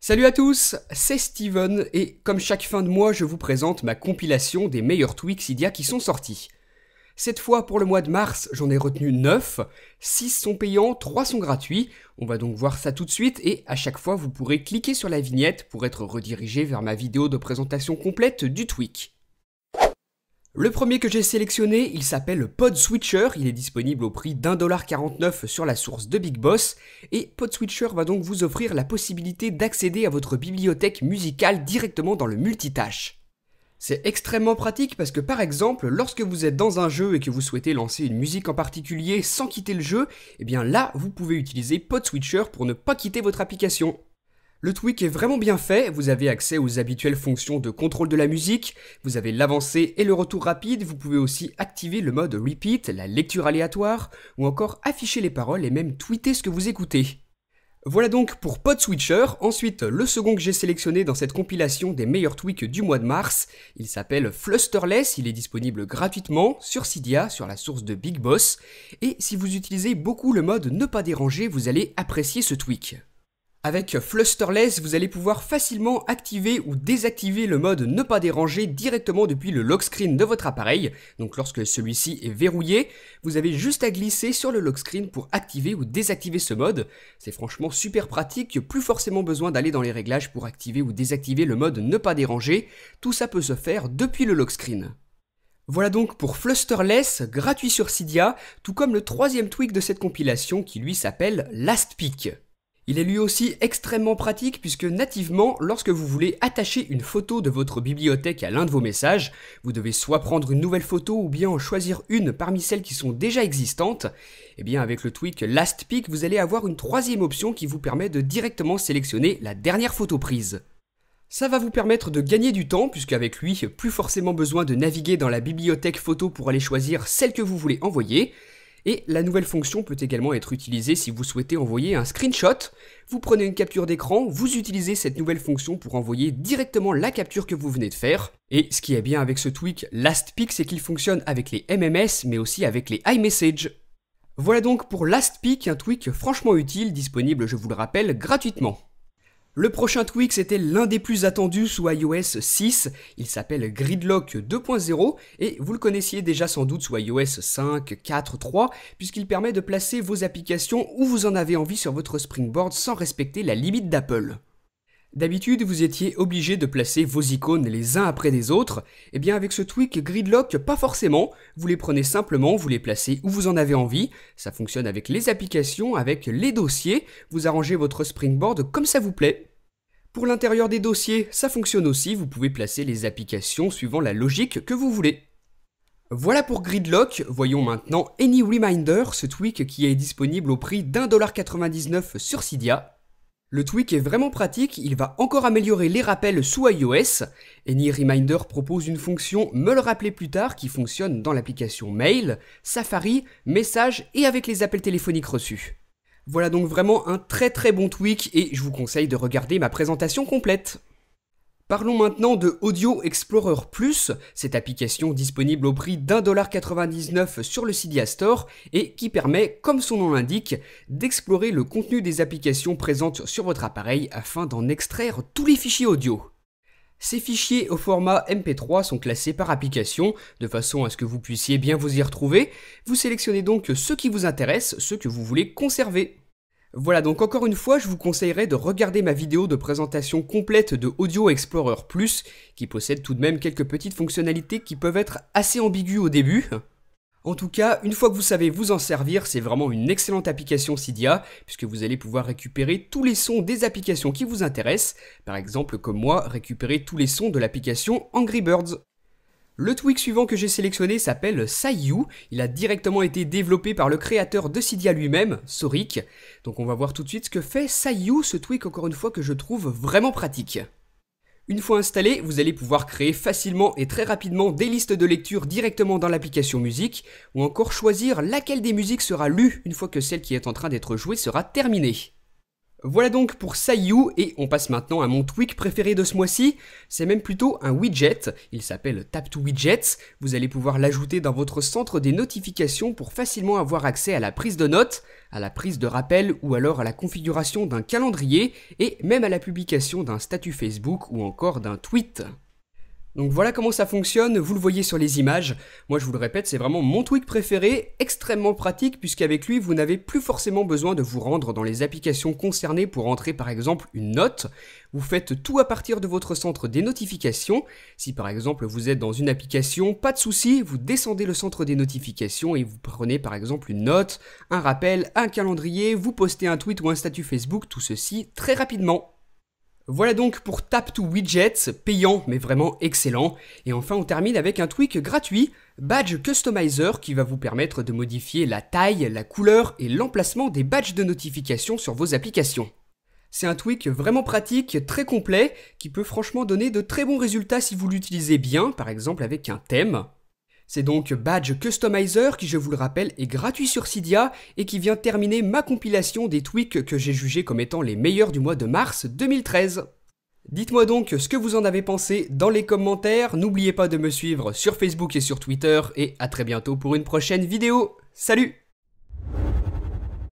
Salut à tous, c'est Steven et comme chaque fin de mois, je vous présente ma compilation des meilleurs tweaks Cydia qui sont sortis. Cette fois, pour le mois de mars, j'en ai retenu 9, 6 sont payants, 3 sont gratuits. On va donc voir ça tout de suite et à chaque fois, vous pourrez cliquer sur la vignette pour être redirigé vers ma vidéo de présentation complète du tweak. Le premier que j'ai sélectionné, il s'appelle PodSwitcher, il est disponible au prix d'1,49$ sur la source de Big Boss, et PodSwitcher va donc vous offrir la possibilité d'accéder à votre bibliothèque musicale directement dans le multitâche. C'est extrêmement pratique parce que par exemple, lorsque vous êtes dans un jeu et que vous souhaitez lancer une musique en particulier sans quitter le jeu, et bien là, vous pouvez utiliser PodSwitcher pour ne pas quitter votre application. Le tweak est vraiment bien fait, vous avez accès aux habituelles fonctions de contrôle de la musique, vous avez l'avancée et le retour rapide, vous pouvez aussi activer le mode repeat, la lecture aléatoire, ou encore afficher les paroles et même tweeter ce que vous écoutez. Voilà donc pour PodSwitcher. Ensuite, le second que j'ai sélectionné dans cette compilation des meilleurs tweaks du mois de mars, il s'appelle Flusterless, il est disponible gratuitement sur Cydia, sur la source de Big Boss, et si vous utilisez beaucoup le mode ne pas déranger, vous allez apprécier ce tweak. Avec Flusterless, vous allez pouvoir facilement activer ou désactiver le mode ne pas déranger directement depuis le lock screen de votre appareil. Donc lorsque celui-ci est verrouillé, vous avez juste à glisser sur le lock screen pour activer ou désactiver ce mode. C'est franchement super pratique, plus forcément besoin d'aller dans les réglages pour activer ou désactiver le mode ne pas déranger. Tout ça peut se faire depuis le lock screen. Voilà donc pour Flusterless, gratuit sur Cydia, tout comme le troisième tweak de cette compilation qui lui s'appelle Last Pick. Il est lui aussi extrêmement pratique puisque nativement, lorsque vous voulez attacher une photo de votre bibliothèque à l'un de vos messages, vous devez soit prendre une nouvelle photo ou bien en choisir une parmi celles qui sont déjà existantes. Et bien avec le tweak Last Pick, vous allez avoir une troisième option qui vous permet de directement sélectionner la dernière photo prise. Ça va vous permettre de gagner du temps puisque avec lui, plus forcément besoin de naviguer dans la bibliothèque photo pour aller choisir celle que vous voulez envoyer. Et la nouvelle fonction peut également être utilisée si vous souhaitez envoyer un screenshot. Vous prenez une capture d'écran, vous utilisez cette nouvelle fonction pour envoyer directement la capture que vous venez de faire. Et ce qui est bien avec ce tweak Last Pick, c'est qu'il fonctionne avec les MMS mais aussi avec les iMessage. Voilà donc pour Last Pick, un tweak franchement utile, disponible, je vous le rappelle, gratuitement. Le prochain tweak, c'était l'un des plus attendus sous iOS 6, il s'appelle Gridlock 2.0 et vous le connaissiez déjà sans doute sous iOS 5, 4, 3 puisqu'il permet de placer vos applications où vous en avez envie sur votre Springboard sans respecter la limite d'Apple. D'habitude, vous étiez obligé de placer vos icônes les uns après les autres, et bien avec ce tweak Gridlock, pas forcément, vous les prenez simplement, vous les placez où vous en avez envie, ça fonctionne avec les applications, avec les dossiers, vous arrangez votre Springboard comme ça vous plaît. Pour l'intérieur des dossiers, ça fonctionne aussi, vous pouvez placer les applications suivant la logique que vous voulez. Voilà pour Gridlock, voyons maintenant Any Reminder, ce tweak qui est disponible au prix d'1,99$ sur Cydia. Le tweak est vraiment pratique, il va encore améliorer les rappels sous iOS. Any Reminder propose une fonction Me le rappeler plus tard qui fonctionne dans l'application Mail, Safari, Messages et avec les appels téléphoniques reçus. Voilà donc vraiment un très bon tweak et je vous conseille de regarder ma présentation complète. Parlons maintenant de Audio Explorer Plus, cette application disponible au prix d'1,99$ sur le Cydia Store et qui permet, comme son nom l'indique, d'explorer le contenu des applications présentes sur votre appareil afin d'en extraire tous les fichiers audio. Ces fichiers au format MP3 sont classés par application, de façon à ce que vous puissiez bien vous y retrouver. Vous sélectionnez donc ceux qui vous intéressent, ceux que vous voulez conserver. Voilà donc encore une fois, je vous conseillerais de regarder ma vidéo de présentation complète de Audio Explorer Plus, qui possède tout de même quelques petites fonctionnalités qui peuvent être assez ambiguës au début. En tout cas, une fois que vous savez vous en servir, c'est vraiment une excellente application Cydia, puisque vous allez pouvoir récupérer tous les sons des applications qui vous intéressent, par exemple comme moi, récupérer tous les sons de l'application Angry Birds. Le tweak suivant que j'ai sélectionné s'appelle Sayu, il a directement été développé par le créateur de Cydia lui-même, Soric, donc on va voir tout de suite ce que fait Sayu, ce tweak encore une fois que je trouve vraiment pratique. Une fois installé, vous allez pouvoir créer facilement et très rapidement des listes de lecture directement dans l'application musique, ou encore choisir laquelle des musiques sera lue une fois que celle qui est en train d'être jouée sera terminée. Voilà donc pour Saiyu, et on passe maintenant à mon tweak préféré de ce mois-ci. C'est même plutôt un widget, il s'appelle Tap2Widgets. Vous allez pouvoir l'ajouter dans votre centre des notifications pour facilement avoir accès à la prise de notes, à la prise de rappel ou alors à la configuration d'un calendrier et même à la publication d'un statut Facebook ou encore d'un tweet. Donc voilà comment ça fonctionne, vous le voyez sur les images. Moi je vous le répète, c'est vraiment mon tweak préféré, extrêmement pratique puisqu'avec lui vous n'avez plus forcément besoin de vous rendre dans les applications concernées pour entrer par exemple une note. Vous faites tout à partir de votre centre des notifications. Si par exemple vous êtes dans une application, pas de souci, vous descendez le centre des notifications et vous prenez par exemple une note, un rappel, un calendrier, vous postez un tweet ou un statut Facebook, tout ceci très rapidement. Voilà donc pour Tap2Widgets, payant mais vraiment excellent. Et enfin on termine avec un tweak gratuit, Badge Customizer, qui va vous permettre de modifier la taille, la couleur et l'emplacement des badges de notification sur vos applications. C'est un tweak vraiment pratique, très complet, qui peut franchement donner de très bons résultats si vous l'utilisez bien, par exemple avec un thème. C'est donc Badge Customizer qui, je vous le rappelle, est gratuit sur Cydia et qui vient terminer ma compilation des tweaks que j'ai jugés comme étant les meilleurs du mois de mars 2013. Dites-moi donc ce que vous en avez pensé dans les commentaires, n'oubliez pas de me suivre sur Facebook et sur Twitter et à très bientôt pour une prochaine vidéo. Salut!